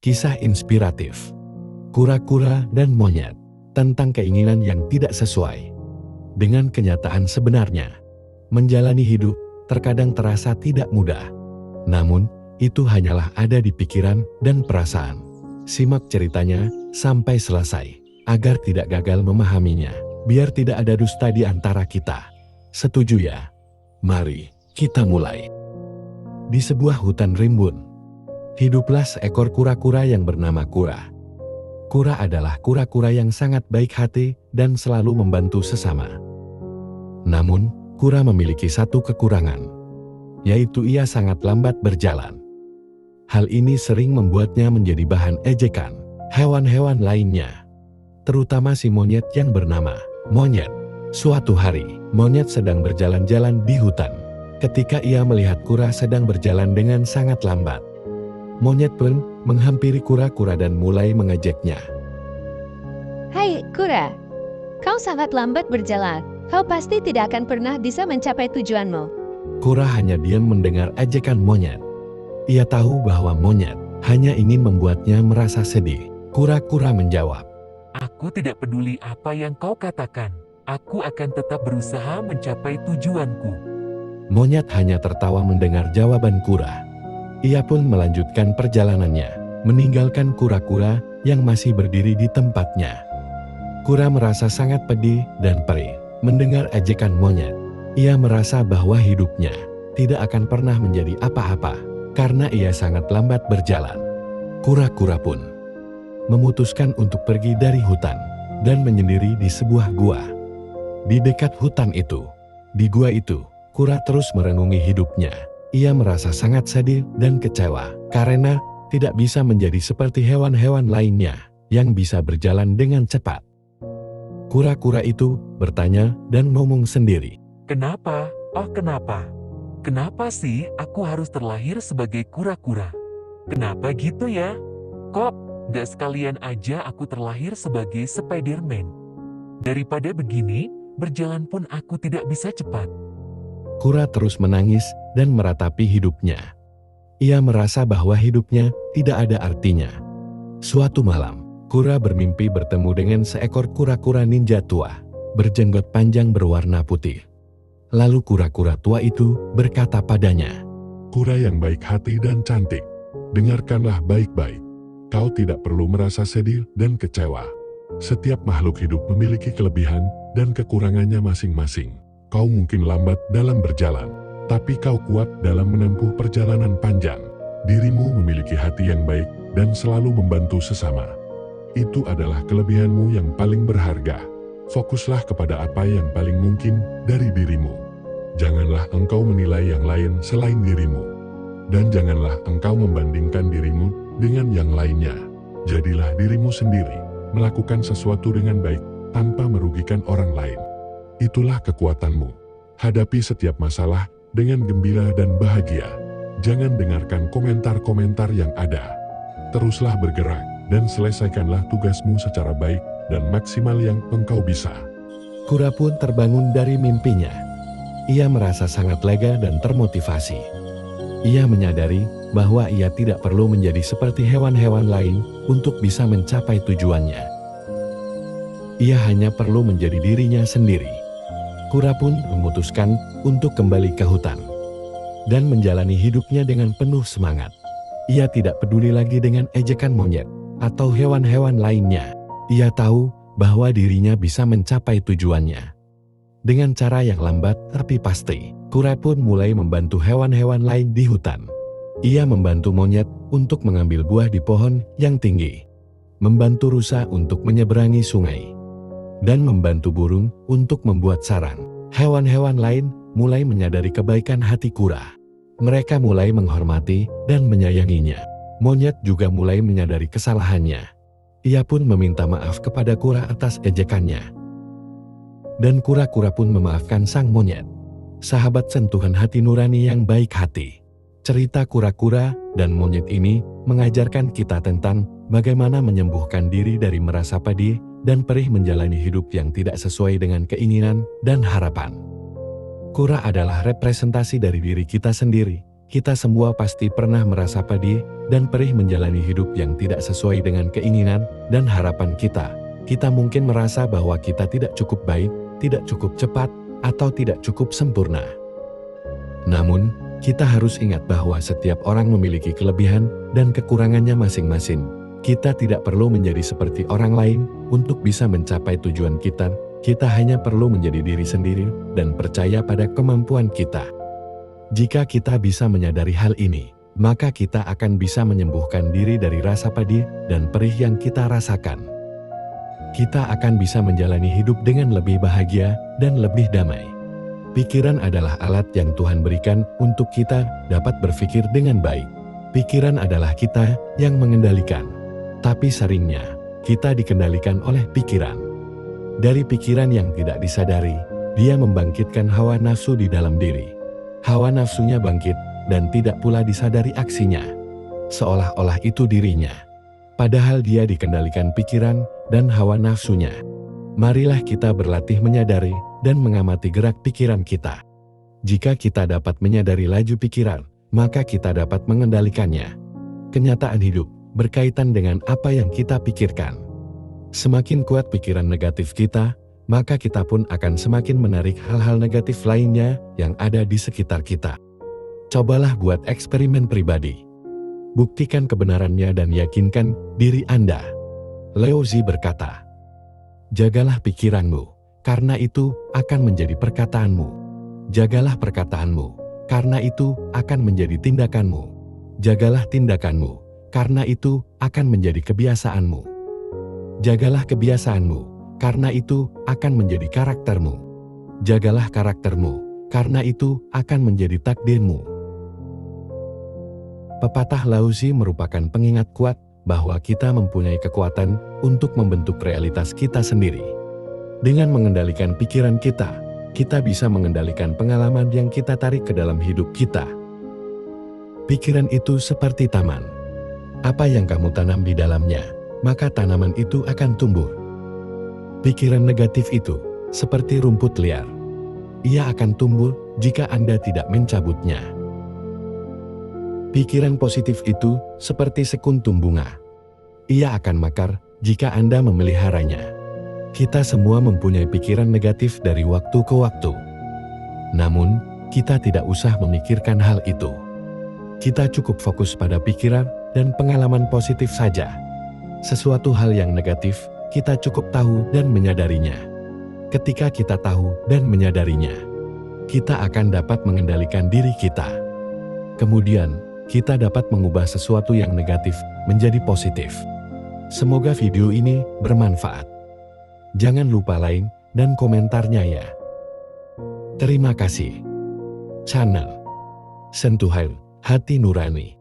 Kisah inspiratif. Kura-kura dan monyet tentang keinginan yang tidak sesuai dengan kenyataan sebenarnya. Menjalani hidup terkadang terasa tidak mudah. Namun, itu hanyalah ada di pikiran dan perasaan. Simak ceritanya sampai selesai agar tidak gagal memahaminya. Biar tidak ada dusta di antara kita. Setuju ya? Mari kita mulai. Di sebuah hutan rimbun, hiduplah seekor kura-kura yang bernama Kura. Kura adalah kura-kura yang sangat baik hati dan selalu membantu sesama. Namun, Kura memiliki satu kekurangan, yaitu ia sangat lambat berjalan. Hal ini sering membuatnya menjadi bahan ejekan hewan-hewan lainnya, terutama si monyet yang bernama Monyet. Suatu hari, Monyet sedang berjalan-jalan di hutan. Ketika ia melihat Kura sedang berjalan dengan sangat lambat, Monyet pun menghampiri kura-kura dan mulai mengejeknya. Hai Kura, kau sangat lambat berjalan. Kau pasti tidak akan pernah bisa mencapai tujuanmu. Kura hanya diam mendengar ejekan Monyet. Ia tahu bahwa Monyet hanya ingin membuatnya merasa sedih. Kura-kura menjawab, "Aku tidak peduli apa yang kau katakan. Aku akan tetap berusaha mencapai tujuanku." Monyet hanya tertawa mendengar jawaban Kura. Ia pun melanjutkan perjalanannya, meninggalkan kura-kura yang masih berdiri di tempatnya. Kura merasa sangat pedih dan perih mendengar ejekan Monyet. Ia merasa bahwa hidupnya tidak akan pernah menjadi apa-apa karena ia sangat lambat berjalan. Kura-kura pun memutuskan untuk pergi dari hutan dan menyendiri di sebuah gua. Di dekat hutan itu, di gua itu, Kura terus merenungi hidupnya. Ia merasa sangat sedih dan kecewa karena tidak bisa menjadi seperti hewan-hewan lainnya yang bisa berjalan dengan cepat. Kura-kura itu bertanya dan ngomong sendiri. Kenapa? Oh kenapa? Kenapa sih aku harus terlahir sebagai kura-kura? Kenapa gitu ya? Kok gak sekalian aja aku terlahir sebagai Spiderman? Daripada begini, berjalan pun aku tidak bisa cepat. Kura terus menangis dan meratapi hidupnya. Ia merasa bahwa hidupnya tidak ada artinya. Suatu malam, Kura bermimpi bertemu dengan seekor kura-kura ninja tua, berjenggot panjang berwarna putih. Lalu kura-kura tua itu berkata padanya, "Kura yang baik hati dan cantik, dengarkanlah baik-baik. Kau tidak perlu merasa sedih dan kecewa. Setiap makhluk hidup memiliki kelebihan dan kekurangannya masing-masing. Kau mungkin lambat dalam berjalan, tapi kau kuat dalam menempuh perjalanan panjang. Dirimu memiliki hati yang baik dan selalu membantu sesama. Itu adalah kelebihanmu yang paling berharga. Fokuslah kepada apa yang paling mungkin dari dirimu. Janganlah engkau menilai yang lain selain dirimu. Dan janganlah engkau membandingkan dirimu dengan yang lainnya. Jadilah dirimu sendiri, melakukan sesuatu dengan baik tanpa merugikan orang lain. Itulah kekuatanmu. Hadapi setiap masalah dengan gembira dan bahagia. Jangan dengarkan komentar-komentar yang ada. Teruslah bergerak dan selesaikanlah tugasmu secara baik dan maksimal yang engkau bisa." Kura pun terbangun dari mimpinya. Ia merasa sangat lega dan termotivasi. Ia menyadari bahwa ia tidak perlu menjadi seperti hewan-hewan lain untuk bisa mencapai tujuannya. Ia hanya perlu menjadi dirinya sendiri. Kura pun memutuskan untuk kembali ke hutan dan menjalani hidupnya dengan penuh semangat. Ia tidak peduli lagi dengan ejekan monyet atau hewan-hewan lainnya. Ia tahu bahwa dirinya bisa mencapai tujuannya. Dengan cara yang lambat tapi pasti, Kura pun mulai membantu hewan-hewan lain di hutan. Ia membantu monyet untuk mengambil buah di pohon yang tinggi, membantu rusa untuk menyeberangi sungai, dan membantu burung untuk membuat sarang. Hewan-hewan lain mulai menyadari kebaikan hati Kura. Mereka mulai menghormati dan menyayanginya. Monyet juga mulai menyadari kesalahannya. Ia pun meminta maaf kepada Kura atas ejekannya. Dan kura-kura pun memaafkan sang monyet. Sahabat sentuhan hati nurani yang baik hati. Cerita kura-kura dan monyet ini mengajarkan kita tentang bagaimana menyembuhkan diri dari merasa pedih dan perih menjalani hidup yang tidak sesuai dengan keinginan dan harapan. Kura adalah representasi dari diri kita sendiri kita semua pasti pernah merasa pedih dan perih menjalani hidup yang tidak sesuai dengan keinginan dan harapan kita. Kita mungkin merasa bahwa kita tidak cukup baik, tidak cukup cepat, atau tidak cukup sempurna. Namun, kita harus ingat bahwa setiap orang memiliki kelebihan dan kekurangannya masing-masing. Kita tidak perlu menjadi seperti orang lain untuk bisa mencapai tujuan kita. Kita hanya perlu menjadi diri sendiri dan percaya pada kemampuan kita. Jika kita bisa menyadari hal ini, maka kita akan bisa menyembuhkan diri dari rasa pedih dan perih yang kita rasakan. Kita akan bisa menjalani hidup dengan lebih bahagia dan lebih damai. Pikiran adalah alat yang Tuhan berikan untuk kita dapat berpikir dengan baik. Pikiran adalah kita yang mengendalikan. Tapi seringnya, kita dikendalikan oleh pikiran. Dari pikiran yang tidak disadari, dia membangkitkan hawa nafsu di dalam diri. Hawa nafsunya bangkit dan tidak pula disadari aksinya. Seolah-olah itu dirinya. Padahal dia dikendalikan pikiran dan hawa nafsunya. Marilah kita berlatih menyadari dan mengamati gerak pikiran kita. Jika kita dapat menyadari laju pikiran, maka kita dapat mengendalikannya. Kenyataan hidup berkaitan dengan apa yang kita pikirkan. Semakin kuat pikiran negatif kita, maka kita pun akan semakin menarik hal-hal negatif lainnya yang ada di sekitar kita. Cobalah buat eksperimen pribadi. Buktikan kebenarannya dan yakinkan diri Anda. Laozi berkata, "Jagalah pikiranmu, karena itu akan menjadi perkataanmu. Jagalah perkataanmu, karena itu akan menjadi tindakanmu. Jagalah tindakanmu, karena itu akan menjadi kebiasaanmu. Jagalah kebiasaanmu, karena itu akan menjadi karaktermu. Jagalah karaktermu, karena itu akan menjadi takdirmu." Pepatah Laozi merupakan pengingat kuat bahwa kita mempunyai kekuatan untuk membentuk realitas kita sendiri. Dengan mengendalikan pikiran kita, kita bisa mengendalikan pengalaman yang kita tarik ke dalam hidup kita. Pikiran itu seperti taman. Apa yang kamu tanam di dalamnya, maka tanaman itu akan tumbuh. Pikiran negatif itu seperti rumput liar. Ia akan tumbuh jika Anda tidak mencabutnya. Pikiran positif itu seperti sekuntum bunga. Ia akan mekar jika Anda memeliharanya. Kita semua mempunyai pikiran negatif dari waktu ke waktu. Namun, kita tidak usah memikirkan hal itu. Kita cukup fokus pada pikiran dan pengalaman positif saja. Sesuatu hal yang negatif, kita cukup tahu dan menyadarinya. Ketika kita tahu dan menyadarinya, kita akan dapat mengendalikan diri kita. Kemudian, kita dapat mengubah sesuatu yang negatif menjadi positif. Semoga video ini bermanfaat. Jangan lupa like dan komentarnya ya. Terima kasih. Channel Sentuhan Hati Nurani.